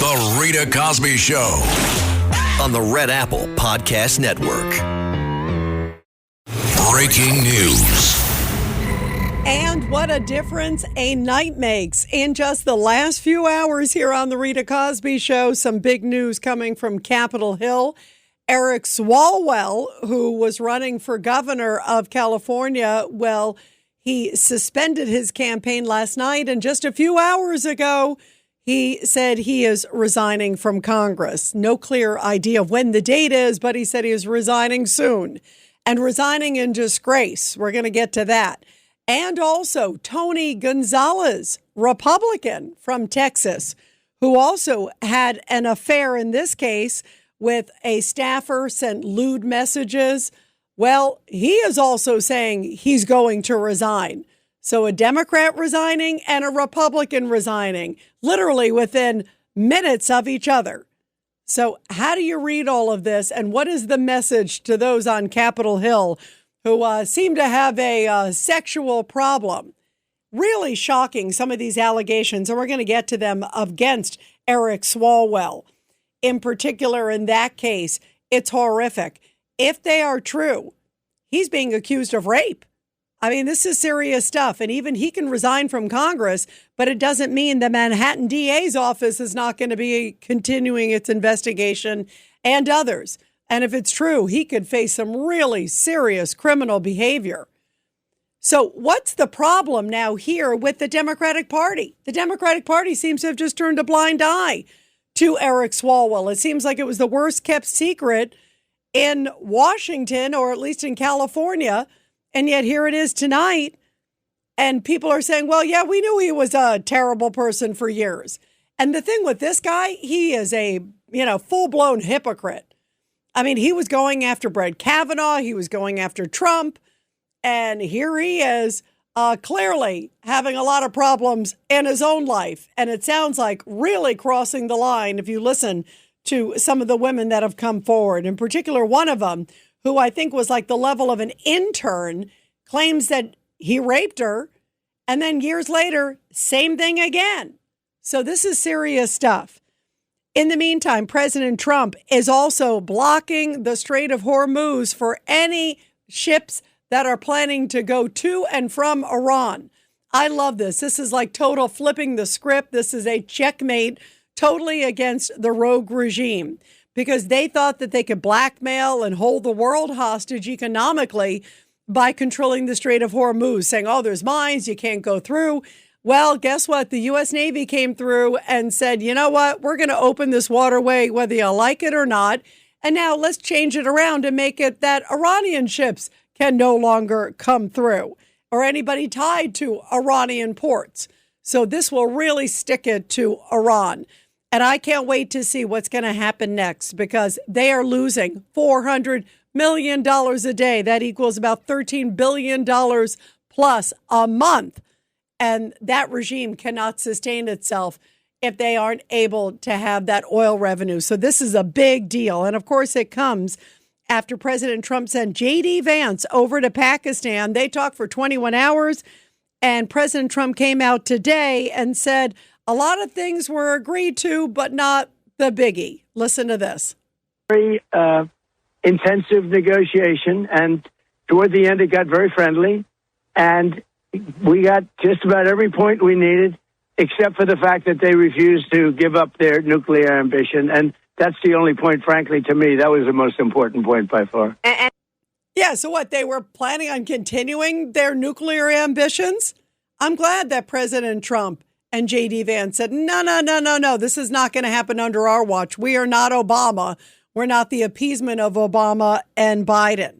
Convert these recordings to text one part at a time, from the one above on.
The Rita Cosby Show on the Red Apple Podcast Network. Breaking news. And what a difference a night makes. In just the last few hours here on the Rita Cosby Show, some big news coming from Capitol Hill. Eric Swalwell, who was running for governor of California, well, he suspended his campaign last night, and just a few hours ago, he said he is resigning from Congress. No clear idea of when the date is, but he said he is resigning soon and resigning in disgrace. We're going to get to that. And also Tony Gonzales, Republican from Texas, who also had an affair in this case with a staffer, sent lewd messages. Well, he is also saying he's going to resign. So a Democrat resigning and a Republican resigning, literally within minutes of each other. So how do you read all of this? And what is the message to those on Capitol Hill who seem to have a sexual problem? Really shocking, some of these allegations, and we're going to get to them, against Eric Swalwell. In particular, in that case, it's horrific. If they are true, he's being accused of rape. I mean, this is serious stuff. And even he can resign from Congress, but it doesn't mean the Manhattan DA's office is not going to be continuing its investigation, and others. And if it's true, he could face some really serious criminal behavior. So what's the problem now here with the Democratic Party? The Democratic Party seems to have just turned a blind eye to Eric Swalwell. It seems like it was the worst kept secret in Washington, or at least in California. And yet here it is tonight. And people are saying, well, yeah, we knew he was a terrible person for years. And the thing with this guy, he is a, full-blown hypocrite. I mean, he was going after Brett Kavanaugh. He was going after Trump. And here he is clearly having a lot of problems in his own life. And it sounds like really crossing the line if you listen to some of the women that have come forward. In particular, one of them, who I think was like the level of an intern, claims that he raped her. And then years later, same thing again. So this is serious stuff. In the meantime, President Trump is also blocking the Strait of Hormuz for any ships that are planning to go to and from Iran. I love this. This is like total flipping the script. This is a checkmate totally against the rogue regime, because they thought that they could blackmail and hold the world hostage economically by controlling the Strait of Hormuz, saying, oh, there's mines, you can't go through. Well, guess what? The U.S. Navy came through and said, you know what? We're going to open this waterway whether you like it or not. And now let's change it around and make it that Iranian ships can no longer come through, or anybody tied to Iranian ports. So this will really stick it to Iran. And I can't wait to see what's going to happen next, because they are losing $400 million a day. That equals about $13 billion plus a month. And that regime cannot sustain itself if they aren't able to have that oil revenue. So this is a big deal. And of course, it comes after President Trump sent J.D. Vance over to Pakistan. They talked for 21 hours. And President Trump came out today and said a lot of things were agreed to, but not the biggie. Listen to this. Very intensive negotiation. And toward the end, it got very friendly. And we got just about every point we needed, except for the fact that they refused to give up their nuclear ambition. And that's the only point, frankly, to me, that was the most important point by far. Yeah, so what, they were planning on continuing their nuclear ambitions? I'm glad that President Trump and J.D. Vance said, no, this is not going to happen under our watch. We are not Obama. We're not the appeasement of Obama and Biden.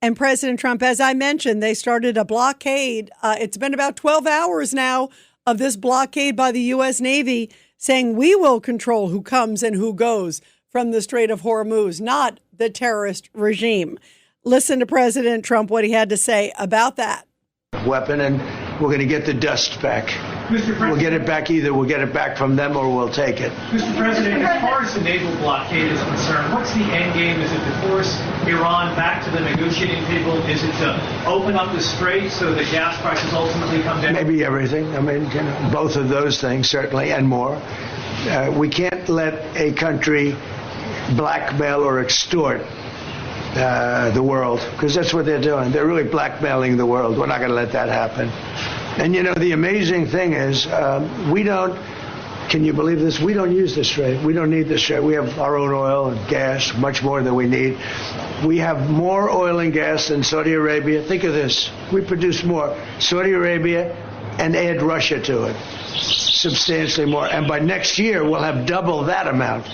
And President Trump, as I mentioned, they started a blockade. It's been about 12 hours now of this blockade by the U.S. Navy, saying we will control who comes and who goes from the Strait of Hormuz, not the terrorist regime. Listen to President Trump, what he had to say about that. Weapon, and we're going to get the dust back. We'll get it back. Either we'll get it back from them or we'll take it. Mr. President, as far as the naval blockade is concerned, what's the end game? Is it to force Iran back to the negotiating table? Is it to open up the strait so that gas prices ultimately come down? Maybe everything. I mean, both of those things, certainly, and more. We can't let a country blackmail or extort the world, because that's what they're doing. They're really blackmailing the world. We're not going to let that happen. And, the amazing thing is can you believe this? We don't use the Strait. We don't need the Strait. We have our own oil and gas, much more than we need. We have more oil and gas than Saudi Arabia. Think of this. We produce more. Saudi Arabia, and add Russia to it. Substantially more. And by next year, we'll have double that amount.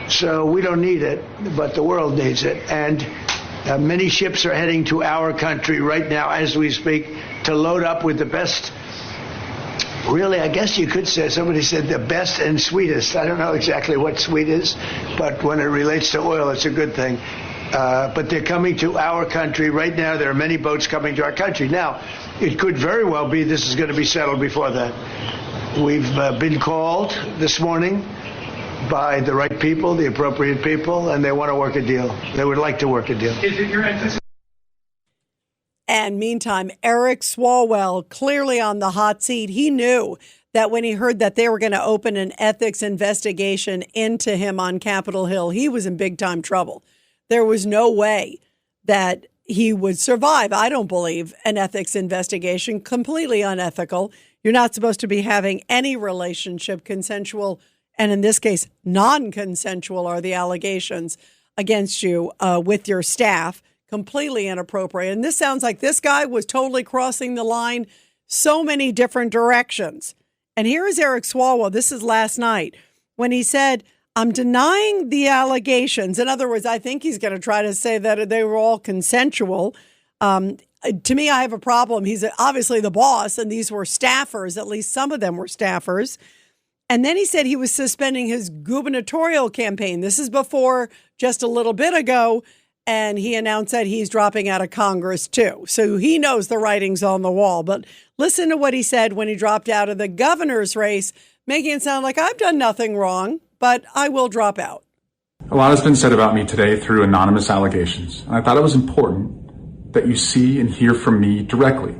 So we don't need it, but the world needs it. And many ships are heading to our country right now as we speak to load up with the best. Really, I guess you could say, somebody said the best and sweetest. I don't know exactly what sweet is, but when it relates to oil, it's a good thing. But they're coming to our country right now. There are many boats coming to our country. Now, it could very well be this is going to be settled before that. We've been called this morning by the right people, the appropriate people, and they want to work a deal. They would like to work a deal. Is it your emphasis? And meantime, Eric Swalwell, clearly on the hot seat. He knew that when he heard that they were going to open an ethics investigation into him on Capitol Hill, he was in big time trouble. There was no way that he would survive, I don't believe, an ethics investigation. Completely unethical. You're not supposed to be having any relationship, consensual, and in this case, non-consensual are the allegations against you with your staff. Completely inappropriate. And this sounds like this guy was totally crossing the line so many different directions. And here is Eric Swalwell. This is last night when he said, I'm denying the allegations. In other words, I think he's going to try to say that they were all consensual. To me, I have a problem. He's obviously the boss, and these were staffers. At least some of them were staffers. And then he said he was suspending his gubernatorial campaign. This is before just a little bit ago. And he announced that he's dropping out of Congress, too. So he knows the writing's on the wall. But listen to what he said when he dropped out of the governor's race, making it sound like I've done nothing wrong, but I will drop out. A lot has been said about me today through anonymous allegations. And I thought it was important that you see and hear from me directly.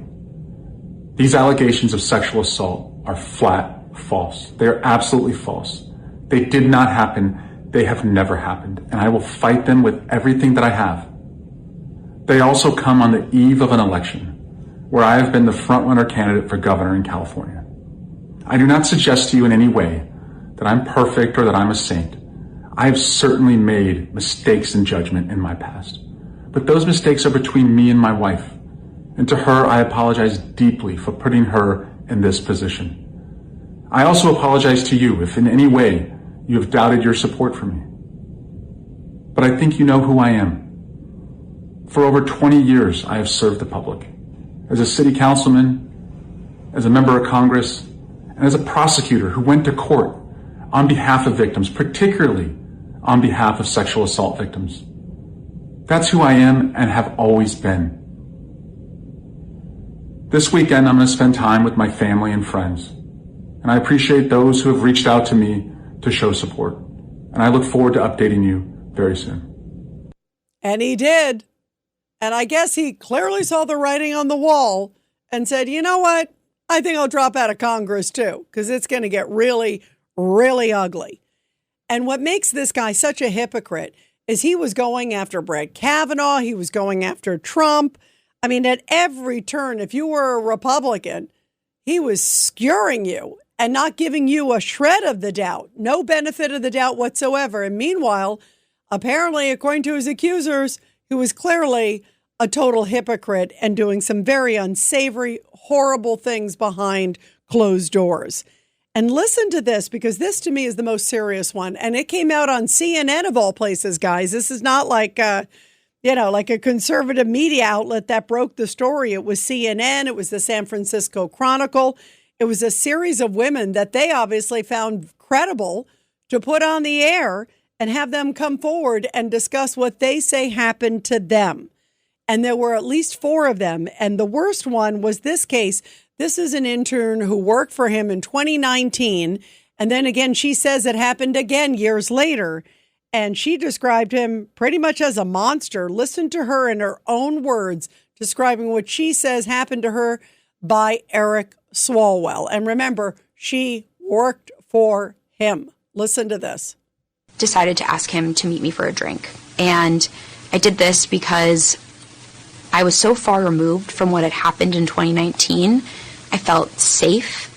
These allegations of sexual assault are flat false. They are absolutely false. They did not happen. They have never happened, and I will fight them with everything that I have. They also come on the eve of an election where I have been the front-runner candidate for governor in California. I do not suggest to you in any way that I'm perfect or that I'm a saint. I have certainly made mistakes in judgment in my past, but those mistakes are between me and my wife, and to her I apologize deeply for putting her in this position. I also apologize to you if in any way you have doubted your support for me. But I think you know who I am. For over 20 years, I have served the public. As a city councilman, as a member of Congress, and as a prosecutor who went to court on behalf of victims, particularly on behalf of sexual assault victims. That's who I am and have always been. This weekend, I'm going to spend time with my family and friends. And I appreciate those who have reached out to me to show support. And I look forward to updating you very soon. And he did. And I guess he clearly saw the writing on the wall and said, you know what? I think I'll drop out of Congress too, because it's going to get really, really ugly. And what makes this guy such a hypocrite is he was going after Brett Kavanaugh. He was going after Trump. I mean, at every turn, if you were a Republican, he was skewering you and not giving you a shred of the doubt, no benefit of the doubt whatsoever. And meanwhile, apparently, according to his accusers, he was clearly a total hypocrite and doing some very unsavory, horrible things behind closed doors. And listen to this, because this to me is the most serious one. And it came out on CNN of all places, guys. This is not like, like a conservative media outlet that broke the story. It was CNN. It was the San Francisco Chronicle. It was a series of women that they obviously found credible to put on the air and have them come forward and discuss what they say happened to them. And there were at least 4 of them. And the worst one was this case. This is an intern who worked for him in 2019. And then again, she says it happened again years later. And she described him pretty much as a monster. Listen to her in her own words, describing what she says happened to her by Eric Swalwell. And remember, she worked for him. Listen to this. Decided to ask him to meet me for a drink. And I did this because I was so far removed from what had happened in 2019. I felt safe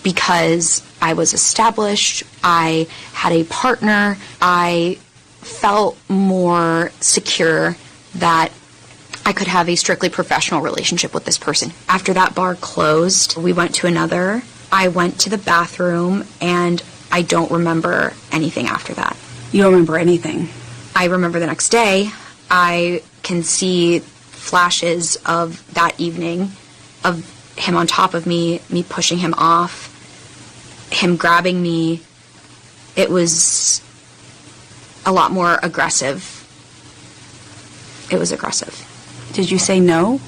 because I was established. I had a partner. I felt more secure that I could have a strictly professional relationship with this person. After that bar closed, we went to another. I went to the bathroom, and I don't remember anything after that. You don't remember anything? I remember the next day, I can see flashes of that evening, of him on top of me pushing him off, him grabbing me. It was a lot more aggressive. It was aggressive. Did you say no?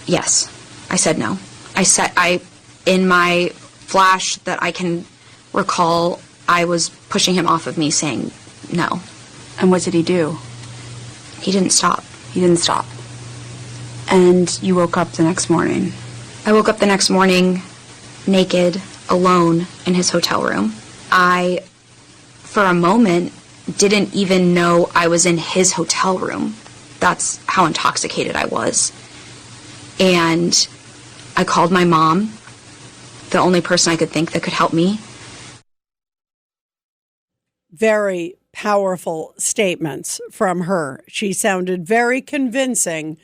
Yes, I said no. In my flash that I can recall, I was pushing him off of me saying no. And what did he do? He didn't stop. He didn't stop. And you woke up the next morning? I woke up the next morning naked, alone in his hotel room. I, for a moment, didn't even know I was in his hotel room. That's how intoxicated I was. And I called my mom, the only person I could think that could help me. Very powerful statements from her. She sounded very convincing,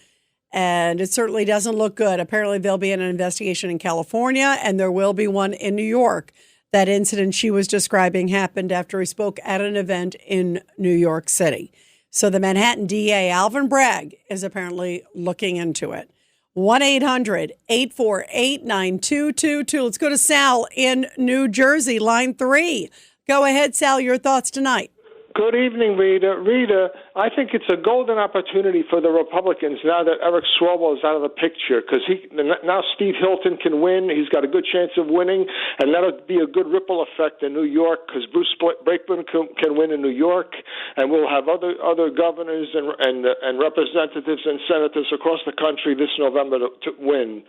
and it certainly doesn't look good. Apparently, there'll be an investigation in California, and there will be one in New York. That incident she was describing happened after he spoke at an event in New York City. So the Manhattan DA, Alvin Bragg, is apparently looking into it. 1-800-848-9222. Let's go to Sal in New Jersey, line 3. Go ahead, Sal, your thoughts tonight. Good evening, Rita. Rita, I think it's a golden opportunity for the Republicans now that Eric Swalwell is out of the picture, because now Steve Hilton can win. He's got a good chance of winning, and that'll be a good ripple effect in New York, because Bruce Brakeman can win in New York, and we'll have other governors and representatives and senators across the country this November to win.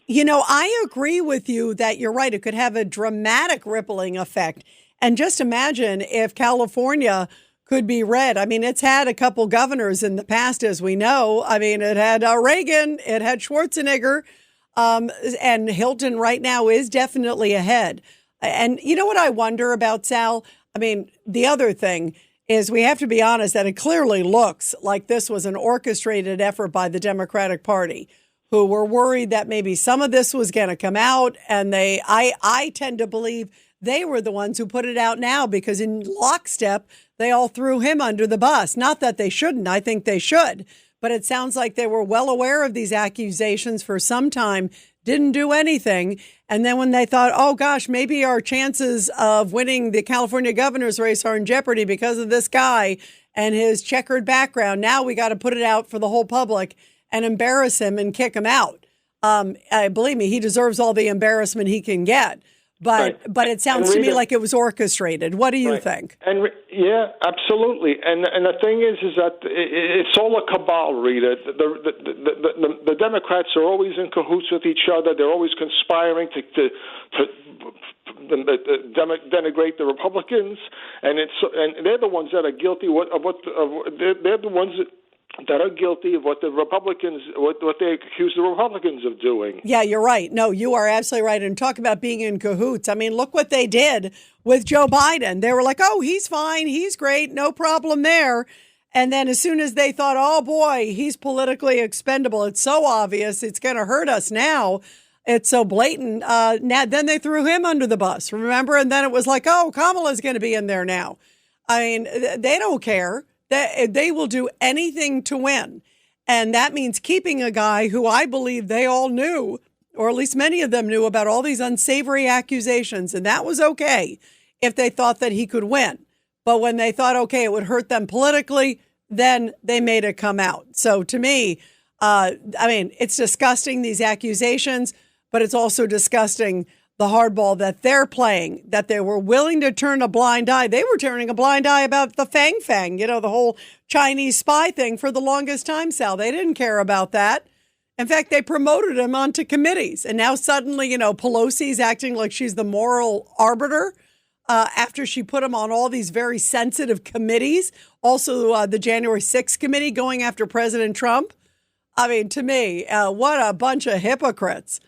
You know, I agree with you that you're right. It could have a dramatic rippling effect. And just imagine if California could be red. I mean, it's had a couple governors in the past, as we know. I mean, it had Reagan, it had Schwarzenegger, and Hilton right now is definitely ahead. And you know what I wonder about, Sal? I mean, the other thing is we have to be honest that it clearly looks like this was an orchestrated effort by the Democratic Party, who were worried that maybe some of this was going to come out. And I tend to believe they were the ones who put it out now, because in lockstep, they all threw him under the bus. Not that they shouldn't. I think they should. But it sounds like they were well aware of these accusations for some time, didn't do anything. And then when they thought, oh, gosh, maybe our chances of winning the California governor's race are in jeopardy because of this guy and his checkered background, now we got to put it out for the whole public and embarrass him and kick him out. Believe me, he deserves all the embarrassment he can get. But it sounds to me like it was orchestrated. What do you think? And yeah, absolutely. And the thing is that it's all a cabal, Rita. The Democrats are always in cahoots with each other. They're always conspiring to denigrate the Republicans, and they're the ones that are guilty they're the ones that are guilty of what the Republicans, what they accuse the Republicans of doing. Yeah, you're right. No, you are absolutely right. And talk about being in cahoots. I mean, look what they did with Joe Biden. They were like, oh, he's fine. He's great. No problem there. And then as soon as they thought, oh, boy, he's politically expendable, it's so obvious, it's going to hurt us now. It's so blatant. Then they threw him under the bus, remember? And then it was like, oh, Kamala's going to be in there now. I mean, they don't care. They will do anything to win. And that means keeping a guy who I believe they all knew, or at least many of them knew, about all these unsavory accusations. And that was okay if they thought that he could win. But when they thought, okay, it would hurt them politically, then they made it come out. So to me, it's disgusting, these accusations, but it's also disgusting the hardball that they're playing, that they were willing to turn a blind eye. They were turning a blind eye about the Fang Fang, the whole Chinese spy thing for the longest time, Sal. They didn't care about that. In fact, they promoted him onto committees. And now suddenly, Pelosi's acting like she's the moral arbiter after she put him on all these very sensitive committees, also the January 6th committee going after President Trump. I mean, to me, what a bunch of hypocrites,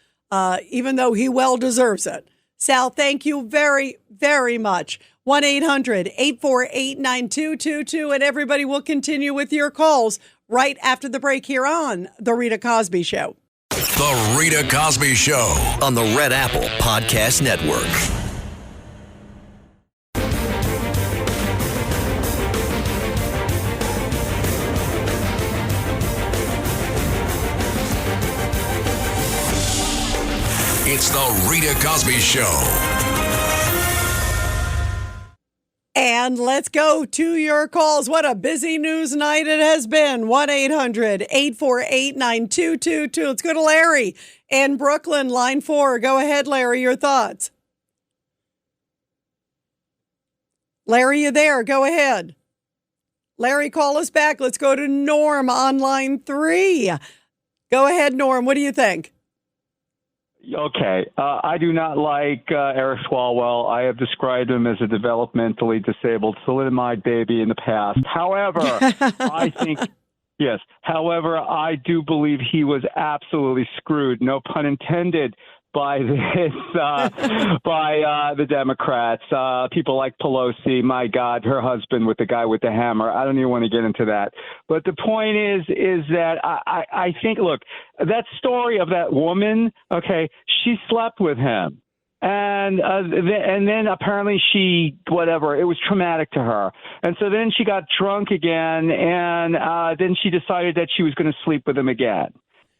even though he well deserves it. Sal, thank you very, very much. 1-800-848-9222. And everybody will continue with your calls right after the break here on The Rita Cosby Show. The Rita Cosby Show on the Red Apple Podcast Network. It's the Rita Cosby Show. And let's go to your calls. What a busy news night it has been. 1-800-848-9222. Let's go to Larry in Brooklyn, line 4. Go ahead, Larry, your thoughts. Larry, you there? Go ahead. Larry, call us back. Let's go to Norm on line 3. Go ahead, Norm. What do you think? Okay. I do not like Eric Swalwell. I have described him as a developmentally disabled thalidomide baby in the past. However, However, I do believe he was absolutely screwed, no pun intended, by this, by the Democrats. People like Pelosi, my God, her husband with the guy with the hammer. I don't even want to get into that. But the point is that I think, look, that story of that woman, okay, she slept with him. And then apparently it was traumatic to her. And so then she got drunk again, and then she decided that she was going to sleep with him again.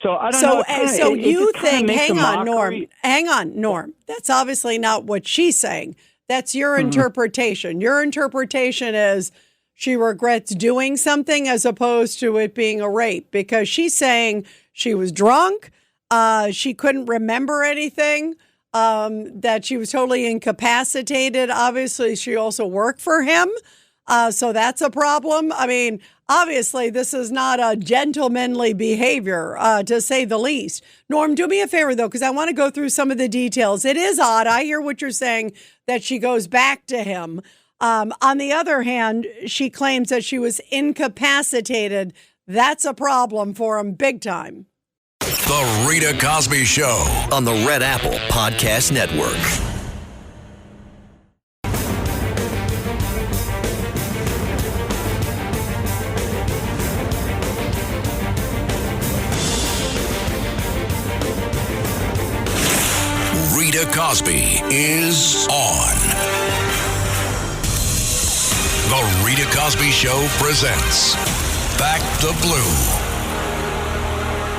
So I don't know. So you think, hang on, Norm. That's obviously not what she's saying. That's your interpretation. Your interpretation is she regrets doing something as opposed to it being a rape, because she's saying she was drunk. She couldn't remember anything, that she was totally incapacitated. Obviously, she also worked for him. So that's a problem. I mean, obviously, this is not a gentlemanly behavior, to say the least. Norm, do me a favor, though, because I want to go through some of the details. It is odd. I hear what you're saying, that she goes back to him. On the other hand, she claims that she was incapacitated. That's a problem for him big time. The Rita Cosby Show on the Red Apple Podcast Network. Rita Cosby is on. The Rita Cosby Show presents Back the Blue.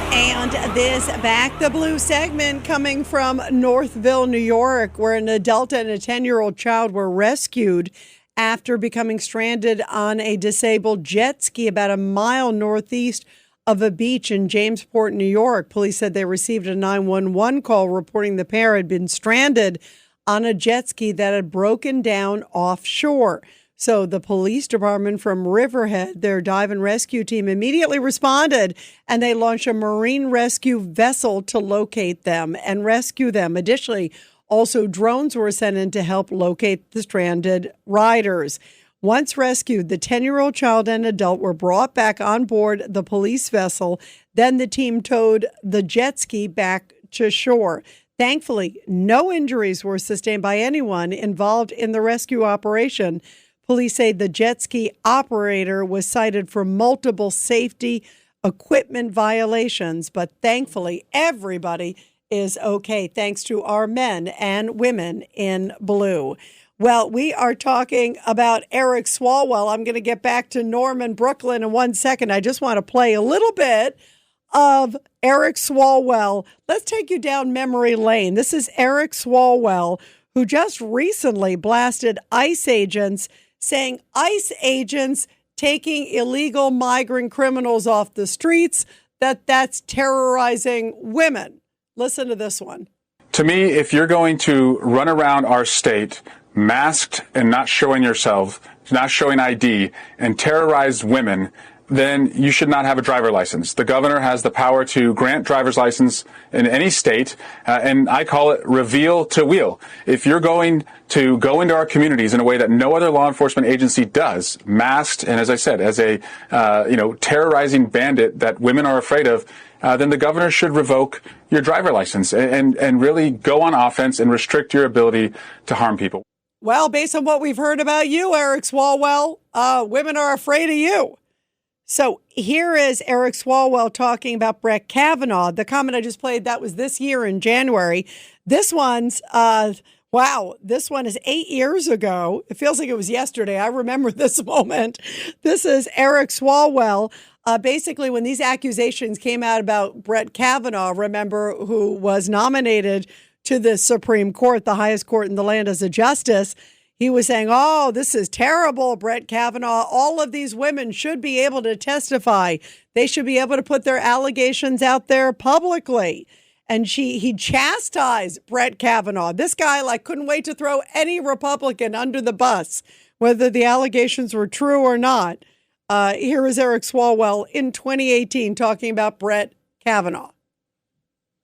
And this Back the Blue segment coming from Northville, New York, where an adult and a 10-year-old child were rescued after becoming stranded on a disabled jet ski about a mile northeast of a beach in Jamesport, New York. Police said they received a 911 call reporting the pair had been stranded on a jet ski that had broken down offshore. So the police department from Riverhead, their dive and rescue team, immediately responded, and they launched a marine rescue vessel to locate them and rescue them. Additionally, also drones were sent in to help locate the stranded riders. Once rescued, the 10-year-old child and adult were brought back on board the police vessel. Then the team towed the jet ski back to shore. Thankfully, no injuries were sustained by anyone involved in the rescue operation. Police say the jet ski operator was cited for multiple safety equipment violations, but thankfully everybody is okay, thanks to our men and women in blue. Well, we are talking about Eric Swalwell. I'm going to get back to Norman, Brooklyn in 1 second. I just want to play a little bit of Eric Swalwell. Let's take you down memory lane. This is Eric Swalwell, who just recently blasted ICE agents, saying ICE agents taking illegal migrant criminals off the streets, that's terrorizing women. Listen to this one. To me, if you're going to run around our state masked and not showing yourself, not showing ID, and terrorize women, then you should not have a driver license. The governor has the power to grant driver's license in any state, and I call it reveal to wheel. If you're going to go into our communities in a way that no other law enforcement agency does, masked and, as I said, as a terrorizing bandit that women are afraid of, then the governor should revoke your driver license and really go on offense and restrict your ability to harm people. Well, based on what we've heard about you, Eric Swalwell, women are afraid of you. So here is Eric Swalwell talking about Brett Kavanaugh. The comment I just played, that was this year in January. This one's, this one is 8 years ago. It feels like it was yesterday. I remember this moment. This is Eric Swalwell. Basically, when these accusations came out about Brett Kavanaugh, remember, who was nominated to the Supreme Court, the highest court in the land, as a justice, he was saying, oh, this is terrible, Brett Kavanaugh. All of these women should be able to testify. They should be able to put their allegations out there publicly. And he chastised Brett Kavanaugh. This guy couldn't wait to throw any Republican under the bus, whether the allegations were true or not. Here is Eric Swalwell in 2018 talking about Brett Kavanaugh.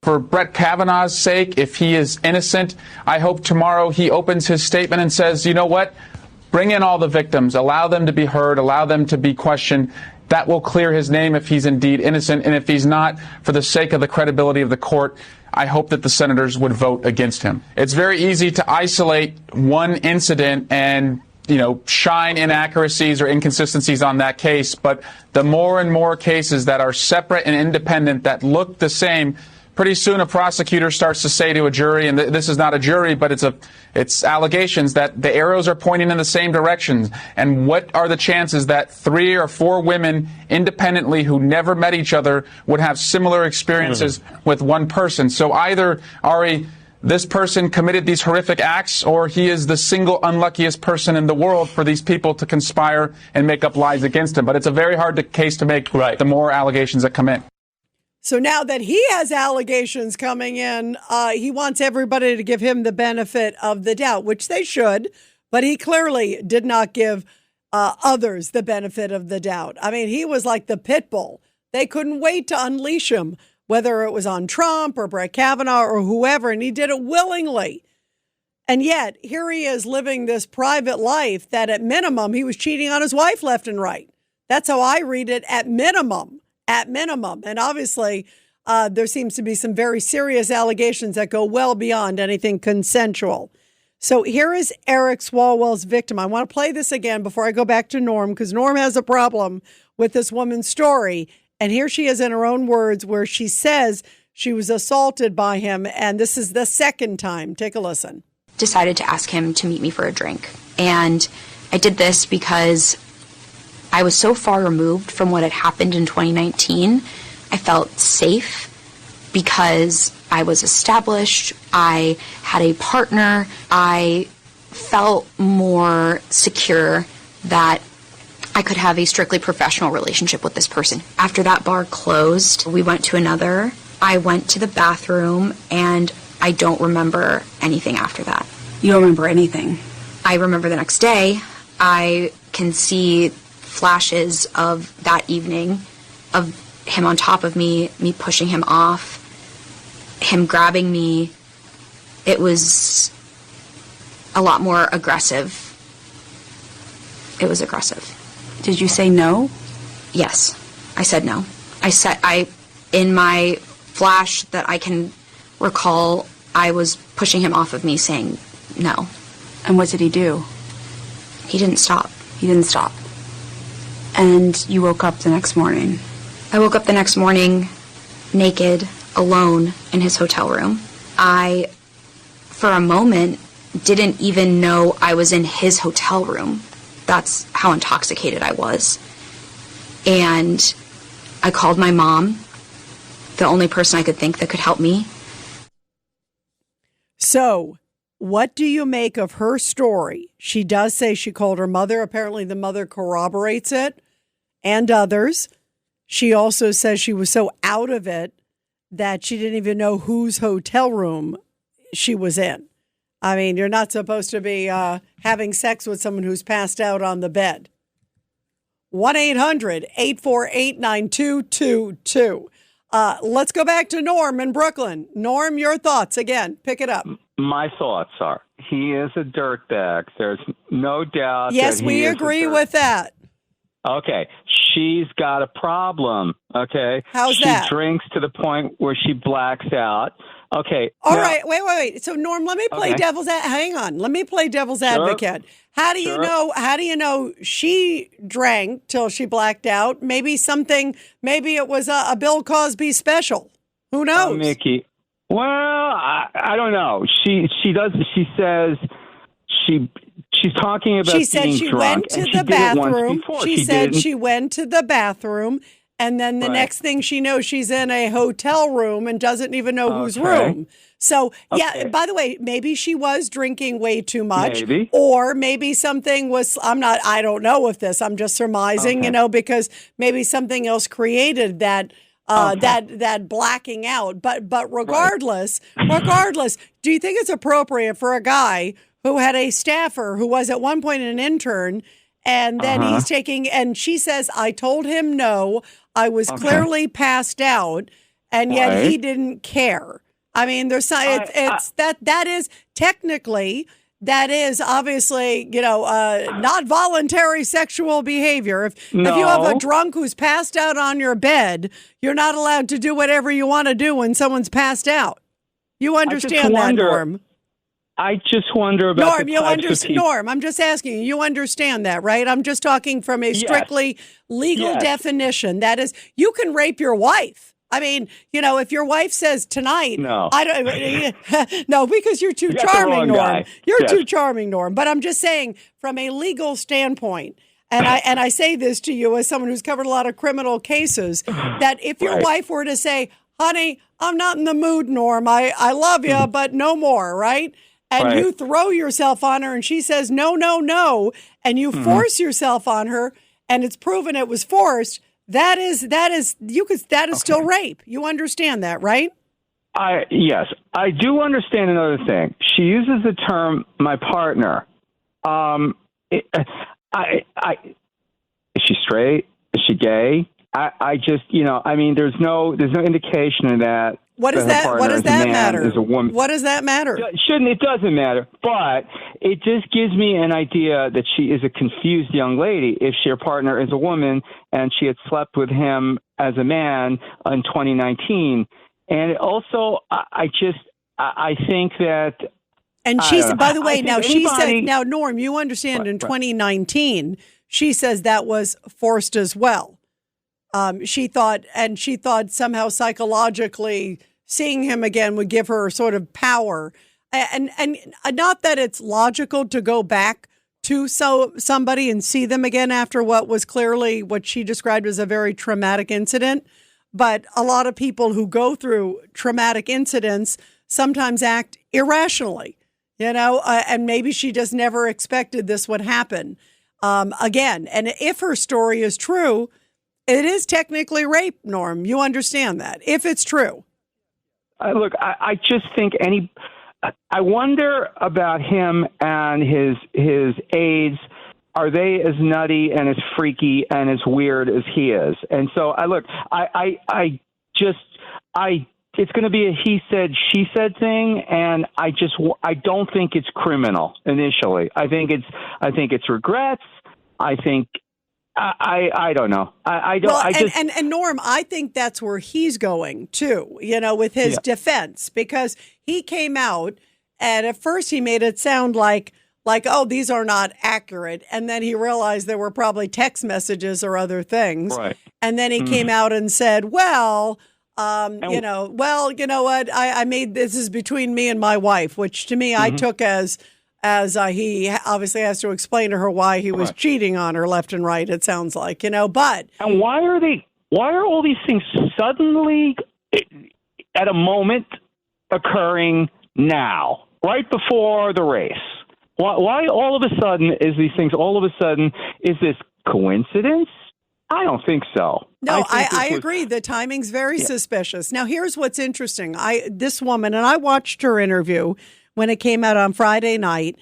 For Brett Kavanaugh's sake, if he is innocent, I hope tomorrow he opens his statement and says, you know what, bring in all the victims, allow them to be heard, allow them to be questioned. That will clear his name if he's indeed innocent. And if he's not, for the sake of the credibility of the court, I hope that the senators would vote against him. It's very easy to isolate one incident and shine inaccuracies or inconsistencies on that case. But the more and more cases that are separate and independent that look the same, pretty soon a prosecutor starts to say to a jury, and this is not a jury, but it's allegations that the arrows are pointing in the same direction. And what are the chances that 3 or 4 women independently who never met each other would have similar experiences with one person? So either, Ari, this person committed these horrific acts, or he is the single unluckiest person in the world for these people to conspire and make up lies against him. But it's a very hard case to make, the more allegations that come in. So now that he has allegations coming in, he wants everybody to give him the benefit of the doubt, which they should, but he clearly did not give others the benefit of the doubt. I mean, he was like the pit bull. They couldn't wait to unleash him, whether it was on Trump or Brett Kavanaugh or whoever, and he did it willingly. And yet, here he is living this private life that at minimum, he was cheating on his wife left and right. That's how I read it, at minimum. And obviously, there seems to be some very serious allegations that go well beyond anything consensual. So here is Eric Swalwell's victim. I want to play this again before I go back to Norm, because Norm has a problem with this woman's story. And here she is in her own words where she says she was assaulted by him. And this is the second time. Take a listen. Decided to ask him to meet me for a drink. And I did this because I was so far removed from what had happened in 2019. I felt safe because I was established. I had a partner. I felt more secure that I could have a strictly professional relationship with this person. After that bar closed, we went to another. I went to the bathroom, and I don't remember anything after that. You don't remember anything? I remember the next day. I can see flashes of that evening, of him on top of me pushing him off, him grabbing me. It was a lot more aggressive. It was aggressive. Did you say no? Yes, I said no. In my flash that I can recall, I was pushing him off of me saying no. And what did he do? He didn't stop. He didn't stop. And you woke up the next morning. I woke up the next morning naked, alone in his hotel room. I, for a moment, didn't even know I was in his hotel room. That's how intoxicated I was. And I called my mom, the only person I could think that could help me. So, what do you make of her story? She does say she called her mother. Apparently, the mother corroborates it, and others. She also says she was so out of it that she didn't even know whose hotel room she was in. I mean, you're not supposed to be having sex with someone who's passed out on the bed. 1-800-848-9222. Let's go back to Norm in Brooklyn. Norm, your thoughts again. Pick it up. My thoughts are he is a dirtbag. There's no doubt. Yes, that we agree with that. Okay. She's got a problem. Okay. How's that? She drinks to the point where she blacks out. Okay. All right. Wait. So, Norm, let me play devil's hang on. Let me play devil's advocate. How do you know she drank till she blacked out? Maybe it was a Bill Cosby special. Who knows? Mickey. Well, I don't know. She says she's talking about she said being she drunk, went to the bathroom. She said she went to the bathroom, and then the next thing she knows, she's in a hotel room and doesn't even know whose room. So, yeah, by the way, maybe she was drinking way too much. Maybe. Or maybe something was, I don't know if this, I'm just surmising, because maybe something else created that blacking out. But regardless, do you think it's appropriate for a guy who had a staffer who was at one point an intern, and then he's taking, and she says, I told him no, I was clearly passed out, and yet he didn't care. I mean, there's that is technically, that is obviously, not voluntary sexual behavior. If you have a drunk who's passed out on your bed, you're not allowed to do whatever you want to do when someone's passed out. You understand that, Norm? I just wonder about Norm, I'm just asking you understand that, right? I'm just talking from a strictly legal definition. That is, you can rape your wife. I mean, if your wife says tonight, I don't, no, because you're too charming, Norm. You're too charming, Norm. But I'm just saying, from a legal standpoint, and I say this to you as someone who's covered a lot of criminal cases, that if your wife were to say, honey, I'm not in the mood, Norm, I love you, but no more, right? And you throw yourself on her and she says, no, and you force yourself on her and it's proven it was forced, that is still rape. You understand that, right? Yes, I do understand another thing. She uses the term "my partner." Is she straight? Is she gay? I just, there's no indication of that. What does that matter? Is a woman. What does that matter? It doesn't matter, but it just gives me an idea that she is a confused young lady. If her partner is a woman and she had slept with him as a man in 2019, and also I think that. And she said, by the way, now Norm, you understand in 2019, she says that was forced as well. She thought somehow psychologically seeing him again would give her sort of power. And not that it's logical to go back to somebody and see them again after what was clearly what she described as a very traumatic incident. But a lot of people who go through traumatic incidents sometimes act irrationally, and maybe she just never expected this would happen again. And if her story is true, it is technically rape, Norm. You understand that, if it's true. Look, I just think I wonder about him and his aides. Are they as nutty and as freaky and as weird as he is? And so it's going to be a he said, she said thing. And I don't think it's criminal initially. I think it's regrets. I think, I don't know. I don't. Well, and Norm, I think that's where he's going too. With his defense, because he came out and at first he made it sound like, oh, these are not accurate, and then he realized there were probably text messages or other things, right? And then he came out and said, well, you know what? I made this is between me and my wife, which to me I took as he obviously has to explain to her why he was cheating on her left and right. It sounds like, but. And why are all these things suddenly at a moment occurring now, right before the race? Why all of a sudden is these things, is this coincidence? I don't think so. No, I agree. The timing's very suspicious. Now, here's what's interesting. This woman, and I watched her interview when it came out on Friday night,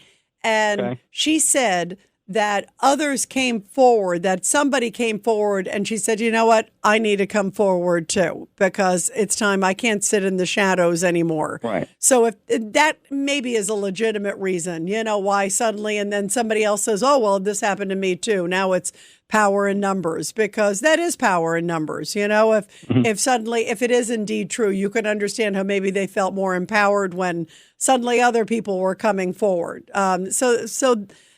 and she said that others came forward, that somebody came forward and she said, you know what, I need to come forward too, because it's time. I can't sit in the shadows anymore. Right. So if that maybe is a legitimate reason, why suddenly, and then somebody else says, oh, well, this happened to me too. Now it's power in numbers, because that is power in numbers. If suddenly, if it is indeed true, you can understand how maybe they felt more empowered when suddenly other people were coming forward. So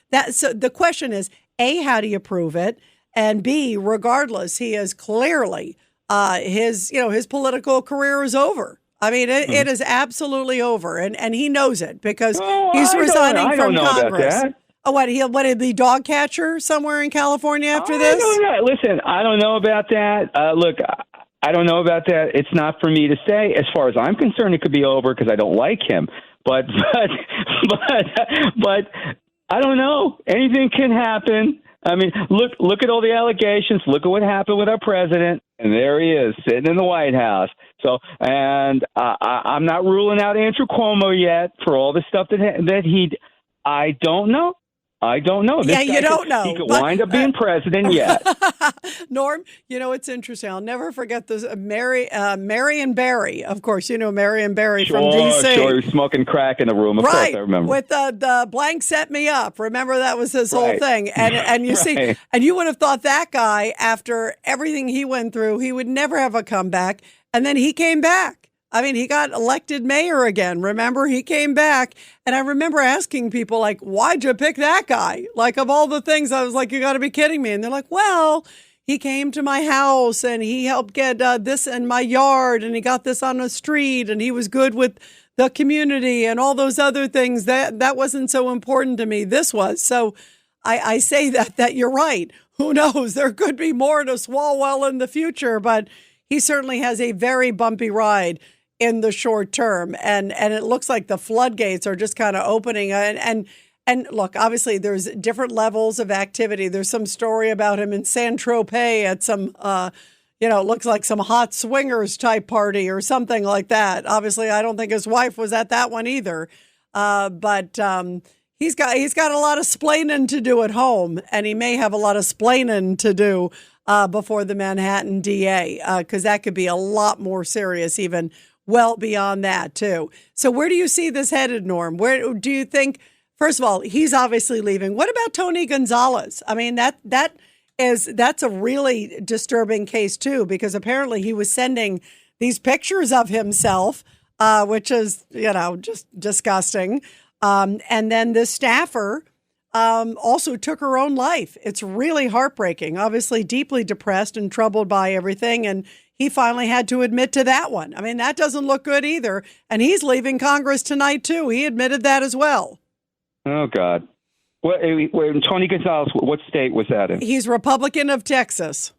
the question is, A, how do you prove it? And B, regardless, he is clearly, his political career is over. I mean, it is absolutely over. And he knows it, because he's resigning from Congress. Oh, what, he'll be dog catcher somewhere in California after this? Listen, I don't know about that. Look, I don't know about that. It's not for me to say. As far as I'm concerned, it could be over because I don't like him. But I don't know. Anything can happen. I mean, look at all the allegations. Look at what happened with our president, and there he is sitting in the White House. So, and I'm not ruling out Andrew Cuomo yet for all the stuff that he. I don't know. This you don't know. He could wind up being president yet. Norm, it's interesting. I'll never forget this. Marion Barry, of course, Marion Barry from D.C. Sure, he was smoking crack in the room. Of course, I remember. With the blank set me up. Remember, that was his whole thing. And you see, and you would have thought that guy, after everything he went through, he would never have a comeback. And then he came back. I mean, he got elected mayor again. Remember, he came back. And I remember asking people, like, why'd you pick that guy? Like, of all the things, I was like, you got to be kidding me. And they're like, well, he came to my house and he helped get this in my yard, and he got this on the street, and he was good with the community and all those other things. That wasn't so important to me. This was. So I say that you're right. Who knows? There could be more to Swalwell in the future, but he certainly has a very bumpy ride in the short term. And it looks like the floodgates are just kind of opening. And look, obviously there's different levels of activity. There's some story about him in Saint-Tropez at some, it looks like some hot swingers type party or something like that. Obviously, I don't think his wife was at that one either. But he's got a lot of splaining to do at home, and he may have a lot of splaining to do before the Manhattan DA, because that could be a lot more serious, even well beyond that, too. So where do you see this headed, Norm? Where do you think, first of all, he's obviously leaving. What about Tony Gonzales? I mean, that's a really disturbing case, too, because apparently he was sending these pictures of himself, which is, just disgusting. And then this staffer also took her own life. It's really heartbreaking, obviously deeply depressed and troubled by everything. And he finally had to admit to that one. I mean, that doesn't look good either. And he's leaving Congress tonight, too. He admitted that as well. Oh, God. Wait, Tony Gonzales, what state was that in? He's Republican of Texas.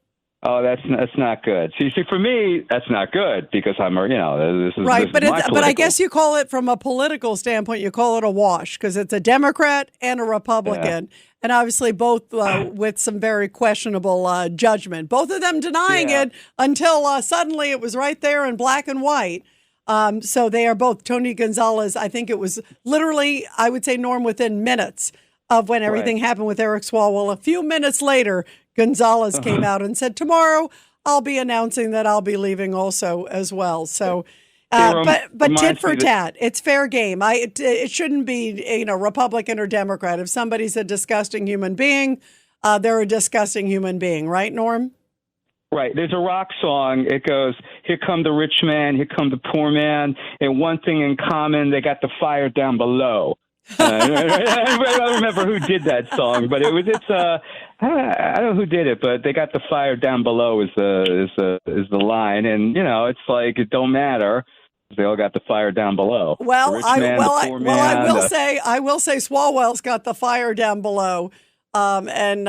Oh, that's not good. See, for me, that's not good because I'm, this is right. But I guess you call it, from a political standpoint, you call it a wash because it's a Democrat and a Republican, and obviously both with some very questionable judgment. Both of them denying it until suddenly it was right there in black and white. So they are both. Tony Gonzales, I think it was literally, I would say, Norm, within minutes of when everything happened with Eric Swalwell. A few minutes later, Gonzales came out and said, tomorrow I'll be announcing that I'll be leaving also as well. So, but tit for tat, it's fair game. It shouldn't be, Republican or Democrat. If somebody's a disgusting human being, they're a disgusting human being. Right, Norm? Right. There's a rock song. It goes, here come the rich man, here come the poor man. And one thing in common, they got the fire down below. I don't remember who did that song, but I don't know who did it, but they got the fire down below is the line, and it's like it don't matter. They all got the fire down below. Well, I will say Swalwell's got the fire down below, and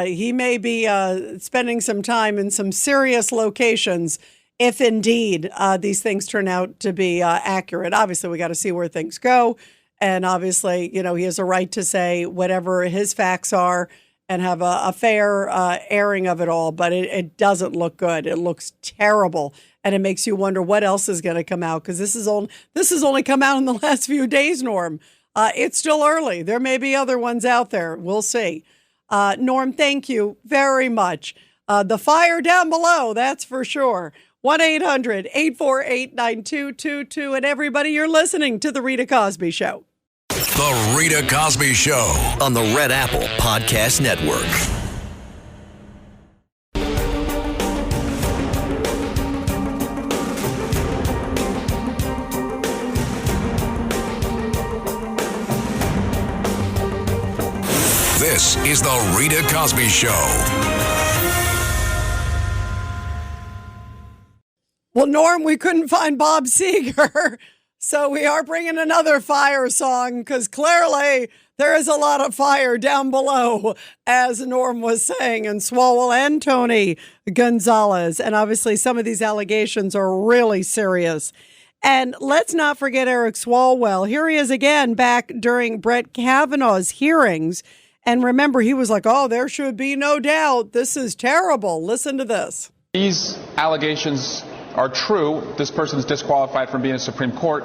he may be spending some time in some serious locations if indeed these things turn out to be accurate. Obviously, we got to see where things go. And obviously, he has a right to say whatever his facts are and have a fair airing of it all. But it doesn't look good. It looks terrible. And it makes you wonder what else is going to come out, because this has only come out in the last few days, Norm. It's still early. There may be other ones out there. We'll see. Norm, thank you very much. The fire down below, that's for sure. 1-800-848-9222. And everybody, you're listening to The Rita Cosby Show. The Rita Cosby Show on the Red Apple Podcast Network. This is The Rita Cosby Show. Well, Norm, we couldn't find Bob Seger, so we are bringing another fire song because clearly there is a lot of fire down below, as Norm was saying, in Swalwell and Tony Gonzales. And obviously some of these allegations are really serious. And let's not forget Eric Swalwell. Here he is again back during Brett Kavanaugh's hearings. And remember, he was like, oh, there should be no doubt. This is terrible. Listen to this. These allegations are true. This person's disqualified from being a Supreme Court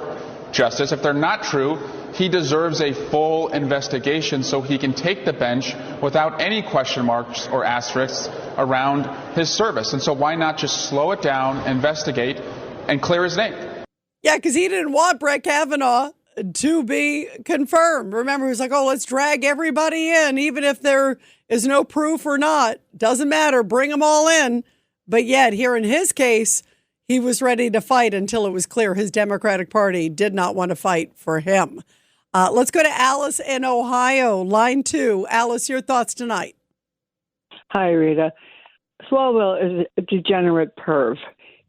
justice. If they're not true, he deserves a full investigation so he can take the bench without any question marks or asterisks around his service. And so why not just slow it down, investigate, and clear his name? Yeah, because he didn't want Brett Kavanaugh to be confirmed. Remember, he was like, oh, let's drag everybody in, even if there is no proof or not. Doesn't matter. Bring them all in. But yet, here in his case, he was ready to fight until it was clear his Democratic Party did not want to fight for him. Let's go to Alice in Ohio, line 2. Alice, your thoughts tonight. Hi, Rita. Swalwell is a degenerate perv.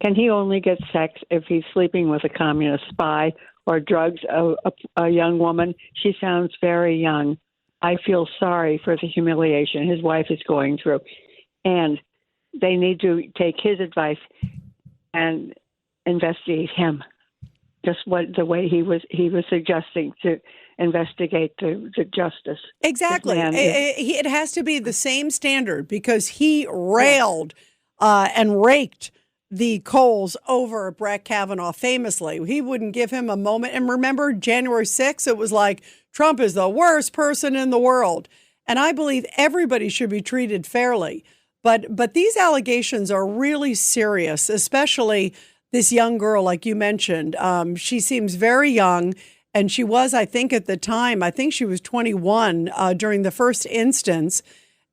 Can he only get sex if he's sleeping with a communist spy or drugs a young woman? She sounds very young. I feel sorry for the humiliation his wife is going through. And they need to take his advice and investigate him. Just the way he was suggesting to investigate the justice. Exactly. It has to be the same standard because he railed and raked the coals over Brett Kavanaugh famously. He wouldn't give him a moment. And remember, January 6th, it was like, Trump is the worst person in the world. And I believe everybody should be treated fairly. But these allegations are really serious, especially this young girl, like you mentioned. She seems very young, and she was, I think, at the time, I think she was 21 during the first instance,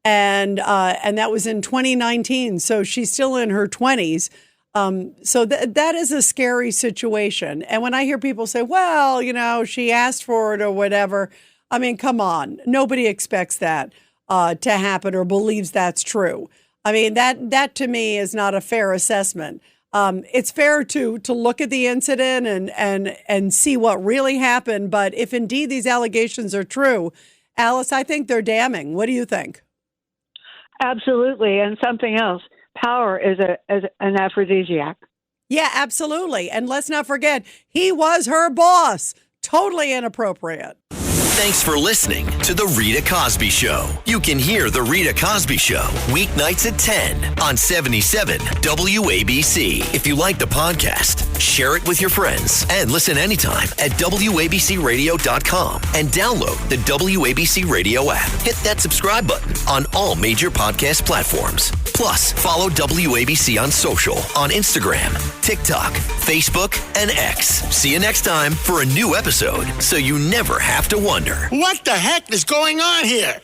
and that was in 2019. So she's still in her 20s. So that is a scary situation. And when I hear people say, well, she asked for it or whatever, I mean, come on. Nobody expects that to happen or believes that's true. I mean, that to me is not a fair assessment. It's fair to look at the incident and see what really happened. But if indeed these allegations are true, Alice, I think they're damning. What do you think? Absolutely. And something else. Power is an aphrodisiac. Yeah, absolutely. And let's not forget, he was her boss. Totally inappropriate. Thanks for listening to The Rita Cosby Show. You can hear The Rita Cosby Show weeknights at 10 on 77 WABC. If you like the podcast, share it with your friends and listen anytime at WABCRadio.com and download the WABC Radio app. Hit that subscribe button on all major podcast platforms. Plus, follow WABC on social on Instagram, TikTok, Facebook, and X. See you next time for a new episode so you never have to wonder. What the heck is going on here?